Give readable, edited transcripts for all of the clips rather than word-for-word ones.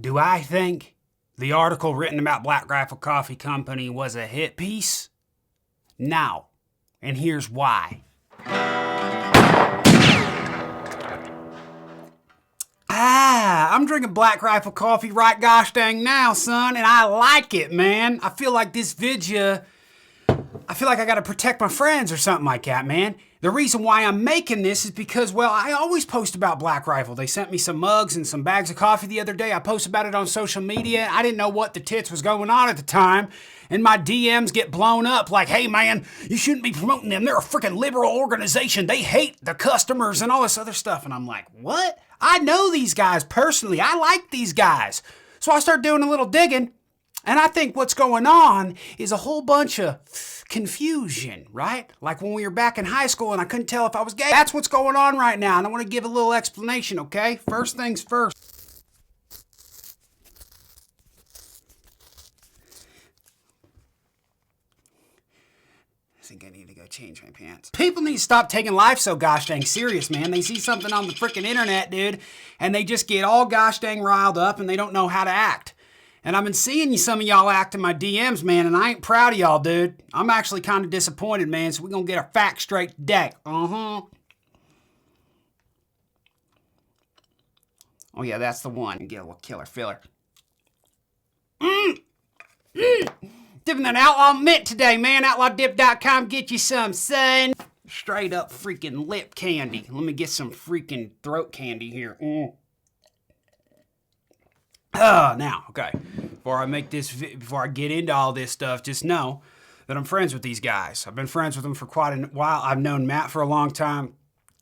Do I think the article written about Black Rifle Coffee Company was a hit piece? No. And here's why. I'm drinking Black Rifle coffee right gosh dang now, son, and I like it, man. I feel like this video, I feel like I gotta protect my friends or something like that, man. The reason why I'm making this is because, well, I always post about Black Rifle. They sent me some mugs and some bags of coffee the other day. I posted about it on social media. I didn't know what the tits was going on at the time. And my DMs get blown up like, hey, man, you shouldn't be promoting them. They're a freaking liberal organization. They hate the customers and all this other stuff. And I'm like, what? I know these guys personally. I like these guys. So I start doing a little digging. And I think what's going on is a whole bunch of confusion, right? Like when we were back in high school and I couldn't tell if I was gay. That's what's going on right now. And I want to give a little explanation, okay? First things first. I think I need to go change my pants. People need to stop taking life so gosh dang serious, man. They see something on the freaking internet, dude, and they just get all gosh dang riled up and they don't know how to act. And I've been seeing some of y'all act in my DMs, man, and I ain't proud of y'all, dude. I'm actually kind of disappointed, man, so we're going to get our facts straight today. Oh, yeah, that's the one. Get a little killer filler. Dipping that Outlaw mint today, man. OutlawDip.com. Get you some, son. Straight up freaking lip candy. Let me get some freaking throat candy here. Now, okay, before I get into all this stuff, just know that I'm friends with these guys. I've been friends with them for quite a while. I've known Matt for a long time.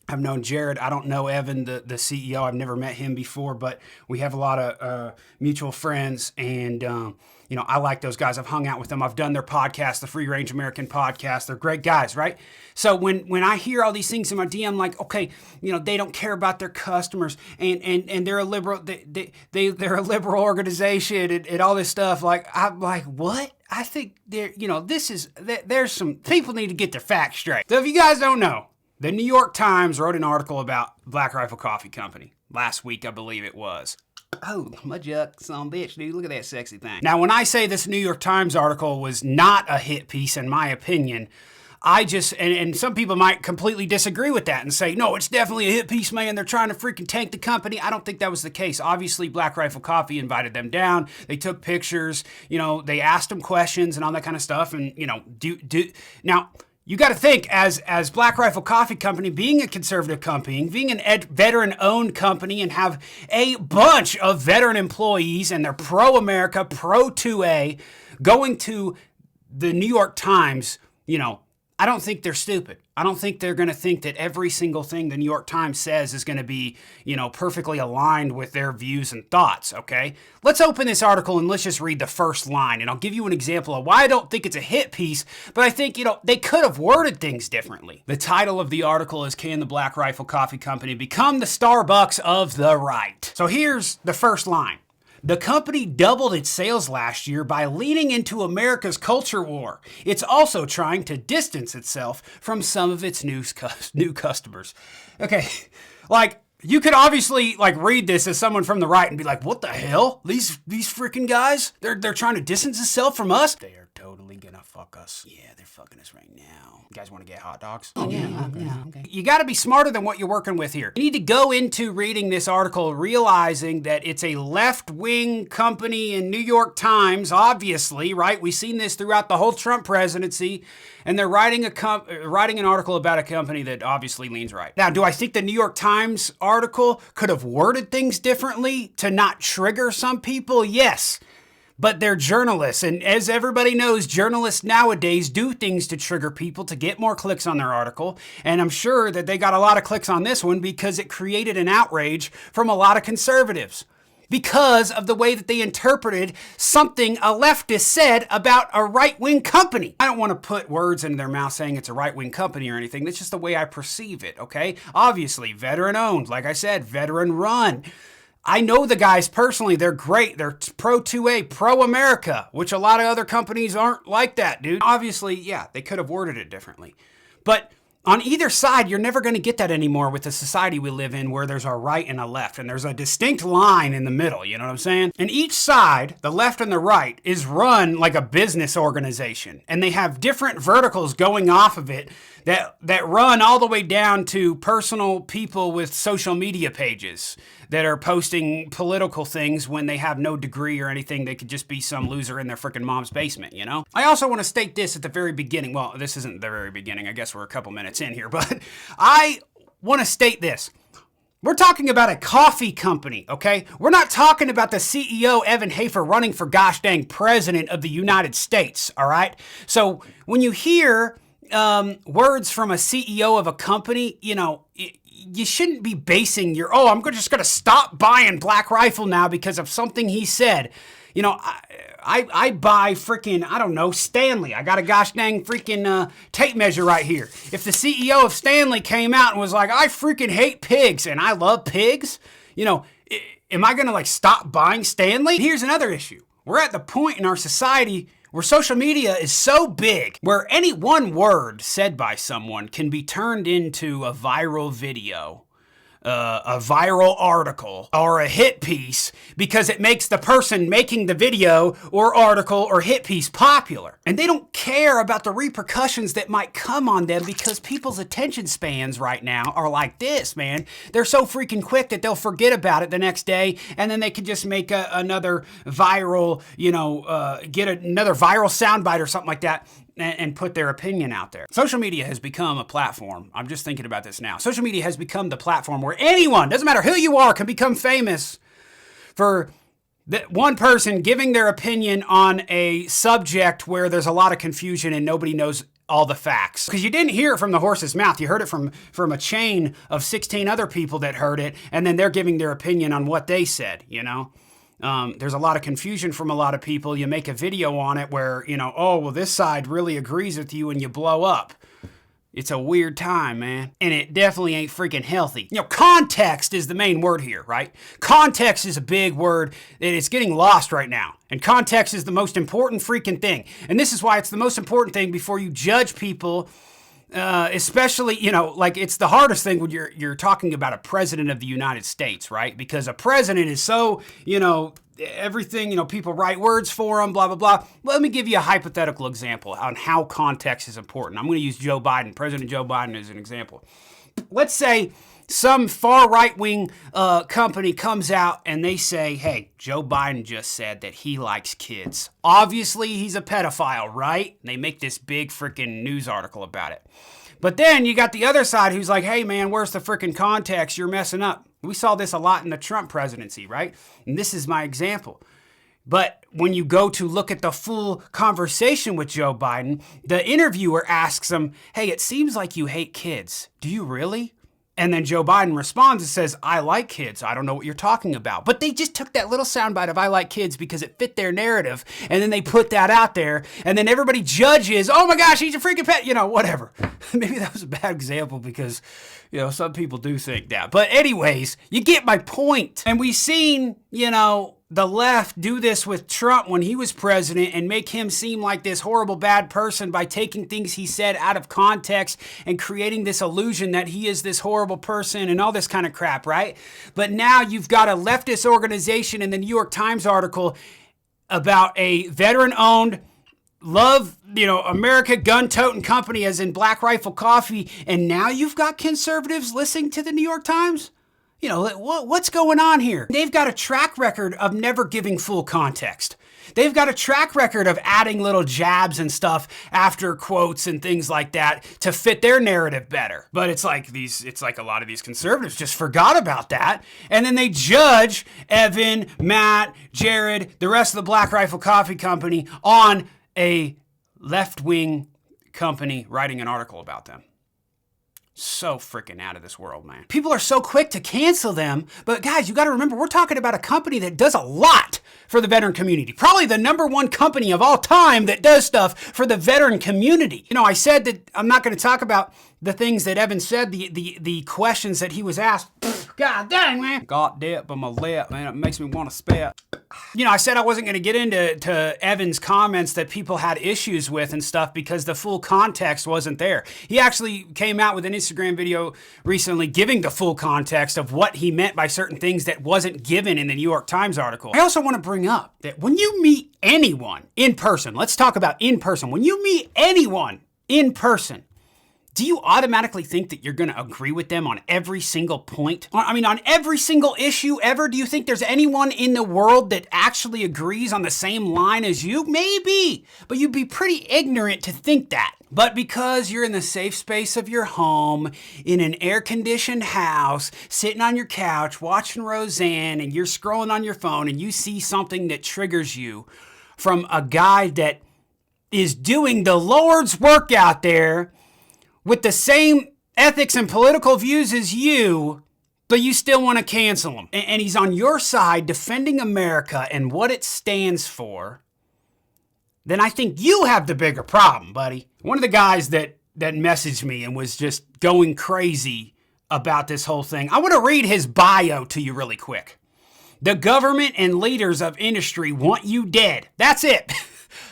I've known Jared. I don't know Evan, the CEO. I've never met him before, but we have a lot of mutual friends, and I like those guys. I've hung out with them. I've done their podcast, the Free Range American podcast. They're great guys, right? So when I hear all these things in my DM, I'm like, okay, they don't care about their customers, and they're a liberal, they're a liberal organization, and all this stuff. Like, I'm like, what? I think there's some people need to get their facts straight. So if you guys don't know, the New York Times wrote an article about Black Rifle Coffee Company last week, I believe it was. Oh, my juck, son of a bitch, dude. Look at that sexy thing. Now, when I say this New York Times article was not a hit piece, in my opinion, and some people might completely disagree with that and say, no, it's definitely a hit piece, man. They're trying to freaking tank the company. I don't think that was the case. Obviously, Black Rifle Coffee invited them down. They took pictures. They asked them questions and all that kind of stuff. And, now, you got to think, as Black Rifle Coffee Company, being a conservative company, being an veteran-owned company, and have a bunch of veteran employees, and they're pro-America, pro-2A, going to the New York Times, I don't think they're stupid. I don't think they're going to think that every single thing the New York Times says is going to be, perfectly aligned with their views and thoughts, okay? Let's open this article and let's just read the first line, and I'll give you an example of why I don't think it's a hit piece, but I think, they could have worded things differently. The title of the article is, Can the Black Rifle Coffee Company Become the Starbucks of the Right? So here's the first line. The company doubled its sales last year by leaning into America's culture war. It's also trying to distance itself from some of its new customers. Okay, you could obviously read this as someone from the right and be like, what the hell? These freaking guys? They're trying to distance themselves from us? They are totally gonna fuck us. Yeah, they're fucking us right now. You guys want to get hot dogs? Oh, yeah, okay. You got to be smarter than what you're working with here. You need to go into reading this article realizing that it's a left-wing company in New York Times, obviously, right? We've seen this throughout the whole Trump presidency, and they're writing an article about a company that obviously leans right. Now, do I think the New York Times article could have worded things differently to not trigger some people? Yes. But they're journalists, and as everybody knows, journalists nowadays do things to trigger people to get more clicks on their article, and I'm sure that they got a lot of clicks on this one because it created an outrage from a lot of conservatives because of the way that they interpreted something a leftist said about a right-wing company. I don't want to put words into their mouth saying it's a right-wing company or anything. That's just the way I perceive it, okay? Obviously, veteran-owned, like I said, veteran-run. I know the guys personally. They're great. They're pro-2A, pro-America, which a lot of other companies aren't like that, dude. Obviously, yeah, they could have worded it differently. But On either side, you're never going to get that anymore with the society we live in where there's a right and a left, and there's a distinct line in the middle, you know what I'm saying? And each side, the left and the right, is run like a business organization, and they have different verticals going off of it that run all the way down to personal people with social media pages that are posting political things when they have no degree or anything. They could just be some loser in their freaking mom's basement, you know? I also want to state this at the very beginning. Well, this isn't the very beginning. I guess we're a couple minutes in here, but I want to state this. We're talking about a coffee company, okay? We're not talking about the CEO, Evan Hafer, running for gosh dang president of the United States, all right? So when you hear words from a CEO of a company, you know, you shouldn't be basing your, I'm just going to stop buying Black Rifle now because of something he said. You know, I buy freaking, I don't know, Stanley. I got a gosh dang freaking tape measure right here. If the CEO of Stanley came out and was like, I freaking hate pigs and I love pigs, you know, am I going to like stop buying Stanley? Here's another issue. We're at the point in our society where social media is so big, where any one word said by someone can be turned into a viral video, a viral article, or a hit piece because it makes the person making the video or article or hit piece popular. And they don't care about the repercussions that might come on them because people's attention spans right now are like this, man. They're so freaking quick that they'll forget about it the next day, and then they can just make another viral, get another viral soundbite or something like that and put their opinion out there. Social media has become a platform. I'm just thinking about this now. Social media has become the platform where anyone, doesn't matter who you are, can become famous for one person giving their opinion on a subject where there's a lot of confusion and nobody knows all the facts. Because you didn't hear it from the horse's mouth. You heard it from a chain of 16 other people that heard it, and then they're giving their opinion on what they said, you know? There's a lot of confusion from a lot of people. You make a video on it where, this side really agrees with you and you blow up. It's a weird time, man. And it definitely ain't freaking healthy. Context is the main word here, right? Context is a big word that is getting lost right now. And context is the most important freaking thing. And this is why it's the most important thing before you judge people. Especially, it's the hardest thing when you're talking about a president of the United States, right? Because a president is so, everything, people write words for him, blah, blah, blah. Let me give you a hypothetical example on how context is important. I'm going to use Joe Biden, President Joe Biden as an example. Let's say some far right-wing company comes out and they say, hey, Joe Biden just said that he likes kids. Obviously, he's a pedophile, right? And they make this big freaking news article about it. But then you got the other side who's like, hey, man, where's the freaking context? You're messing up. We saw this a lot in the Trump presidency, right? And this is my example. But when you go to look at the full conversation with Joe Biden, the interviewer asks him, hey, it seems like you hate kids. Do you really? And then Joe Biden responds and says, I like kids. I don't know what you're talking about. But they just took that little soundbite of I like kids because it fit their narrative. And then they put that out there. And then everybody judges, oh my gosh, he's a freaking pet, whatever. Maybe that was a bad example because, some people do think that. But anyways, you get my point. And we've seen, the left do this with Trump when he was president and make him seem like this horrible bad person by taking things he said out of context and creating this illusion that he is this horrible person and all this kind of crap, right? But now you've got a leftist organization in the New York Times article about a veteran-owned America gun-toting company as in Black Rifle Coffee, and now you've got conservatives listening to the New York Times? What's going on here? They've got a track record of never giving full context. They've got a track record of adding little jabs and stuff after quotes and things like that to fit their narrative better. But it's like a lot of these conservatives just forgot about that. And then they judge Evan, Matt, Jared, the rest of the Black Rifle Coffee Company on a left-wing company writing an article about them. So freaking out of this world, man. People are so quick to cancel them, but guys, you got to remember, we're talking about a company that does a lot for the veteran community. Probably the number one company of all time that does stuff for the veteran community. I said that I'm not going to talk about the things that Evan said, the questions that he was asked. God dang, man. Got dip on my lip, man. It makes me want to spit. You know, I said I wasn't going to get into Evan's comments that people had issues with and stuff because the full context wasn't there. He actually came out with an Instagram video recently giving the full context of what he meant by certain things that wasn't given in the New York Times article. I also want to bring up that when you meet anyone in person, let's talk about in person. When you meet anyone in person, do you automatically think that you're going to agree with them on every single point? I mean, on every single issue ever? Do you think there's anyone in the world that actually agrees on the same line as you? Maybe, but you'd be pretty ignorant to think that. But because you're in the safe space of your home, in an air-conditioned house, sitting on your couch, watching Roseanne, and you're scrolling on your phone, and you see something that triggers you from a guy that is doing the Lord's work out there, with the same ethics and political views as you, but you still want to cancel him. And he's on your side defending America and what it stands for, then I think you have the bigger problem, buddy. One of the guys that messaged me and was just going crazy about this whole thing, I want to read his bio to you really quick. The government and leaders of industry want you dead. That's it.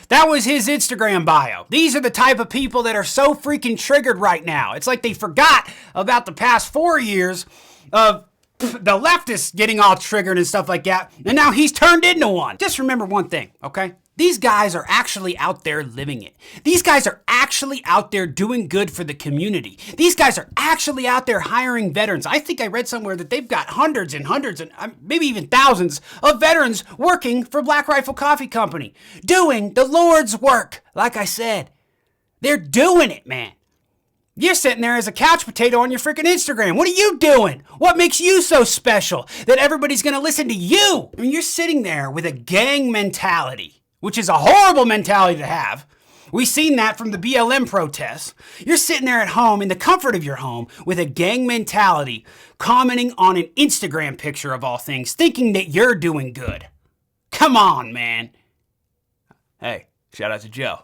That was his Instagram bio. These are the type of people that are so freaking triggered right now. It's like they forgot about the past 4 years of the leftists getting all triggered and stuff like that, and now he's turned into one. Just remember one thing, okay? These guys are actually out there living it. These guys are actually out there doing good for the community. These guys are actually out there hiring veterans. I think I read somewhere that they've got hundreds and hundreds and maybe even thousands of veterans working for Black Rifle Coffee Company, doing the Lord's work. Like I said, they're doing it, man. You're sitting there as a couch potato on your freaking Instagram. What are you doing? What makes you so special that everybody's going to listen to you? I mean, you're sitting there with a gang mentality, which is a horrible mentality to have. We've seen that from the BLM protests. You're sitting there at home in the comfort of your home with a gang mentality, commenting on an Instagram picture of all things, thinking that you're doing good. Come on, man. Hey, shout out to Joe.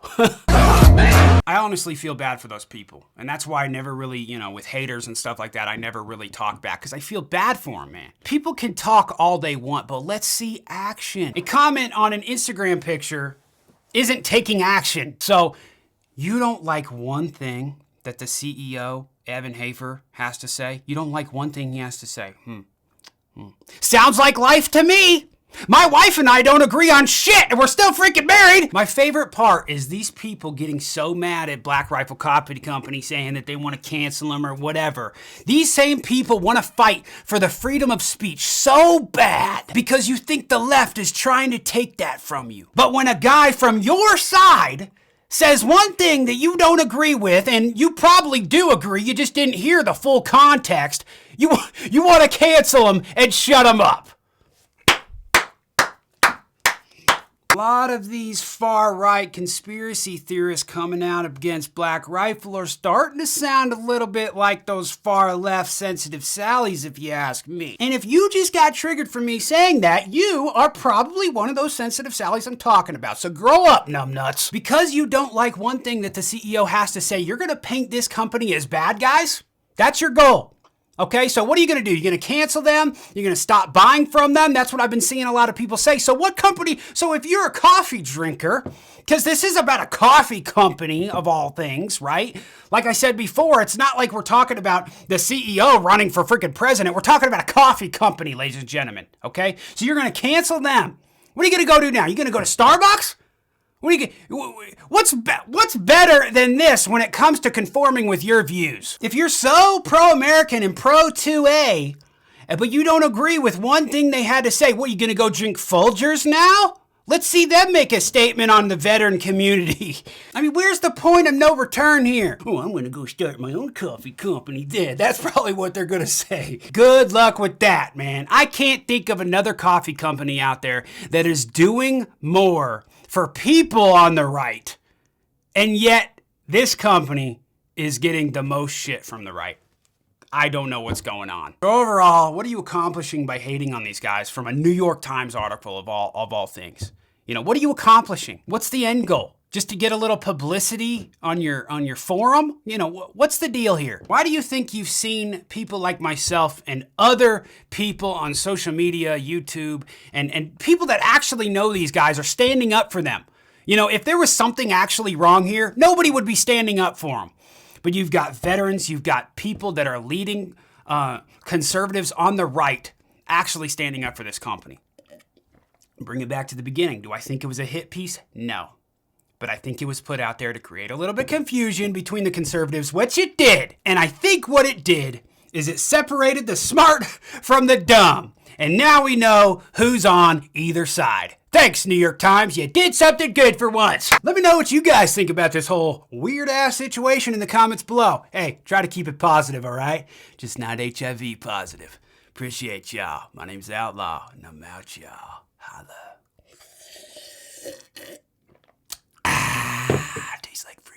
I honestly feel bad for those people. And that's why I never really, with haters and stuff like that, I never really talk back because I feel bad for them, man. People can talk all they want, but let's see action. A comment on an Instagram picture isn't taking action. So you don't like one thing that the CEO, Evan Hafer, has to say? You don't like one thing he has to say? Sounds like life to me. My wife and I don't agree on shit, and we're still freaking married. My favorite part is these people getting so mad at Black Rifle Coffee Company saying that they want to cancel them or whatever. These same people want to fight for the freedom of speech so bad because you think the left is trying to take that from you. But when a guy from your side says one thing that you don't agree with, and you probably do agree, you just didn't hear the full context, you want to cancel them and shut them up. A lot of these far-right conspiracy theorists coming out against Black Rifle are starting to sound a little bit like those far-left sensitive Sallys, if you ask me. And if you just got triggered from me saying that, you are probably one of those sensitive Sallys I'm talking about. So grow up, numbnuts. Because you don't like one thing that the CEO has to say, you're going to paint this company as bad guys? That's your goal. Okay, so what are you going to do? You're going to cancel them? You're going to stop buying from them? That's what I've been seeing a lot of people say. So what company, so if you're a coffee drinker, because this is about a coffee company of all things, right? Like I said before, it's not like we're talking about the CEO running for freaking president. We're talking about a coffee company, ladies and gentlemen, okay? So you're going to cancel them. What are you going to go do now? You're going to go to Starbucks? What's better than this when it comes to conforming with your views? If you're so pro-American and pro-2A, but you don't agree with one thing they had to say, what, you gonna go drink Folgers now? Let's see them make a statement on the veteran community. I mean, where's the point of no return here? Oh, I'm gonna go start my own coffee company then. That's probably what they're gonna say. Good luck with that, man. I can't think of another coffee company out there that is doing more for people on the right. And yet, this company is getting the most shit from the right. I don't know what's going on. Overall, what are you accomplishing by hating on these guys from a New York Times article of all things? What are you accomplishing? What's the end goal? Just to get a little publicity on your forum? You know, what's the deal here? Why do you think you've seen people like myself and other people on social media, YouTube, and people that actually know these guys are standing up for them? You know, if there was something actually wrong here, nobody would be standing up for them. But you've got veterans, you've got people that are leading conservatives on the right actually standing up for this company. Bring it back to the beginning. Do I think it was a hit piece? No. But I think it was put out there to create a little bit of confusion between the conservatives, which it did. And I think what it did is it separated the smart from the dumb. And now we know who's on either side. Thanks, New York Times. You did something good for once. Let me know what you guys think about this whole weird-ass situation in the comments below. Hey, try to keep it positive, all right? Just not HIV positive. Appreciate y'all. My name's Outlaw, and I'm out, y'all. Holla. Tastes like fruit.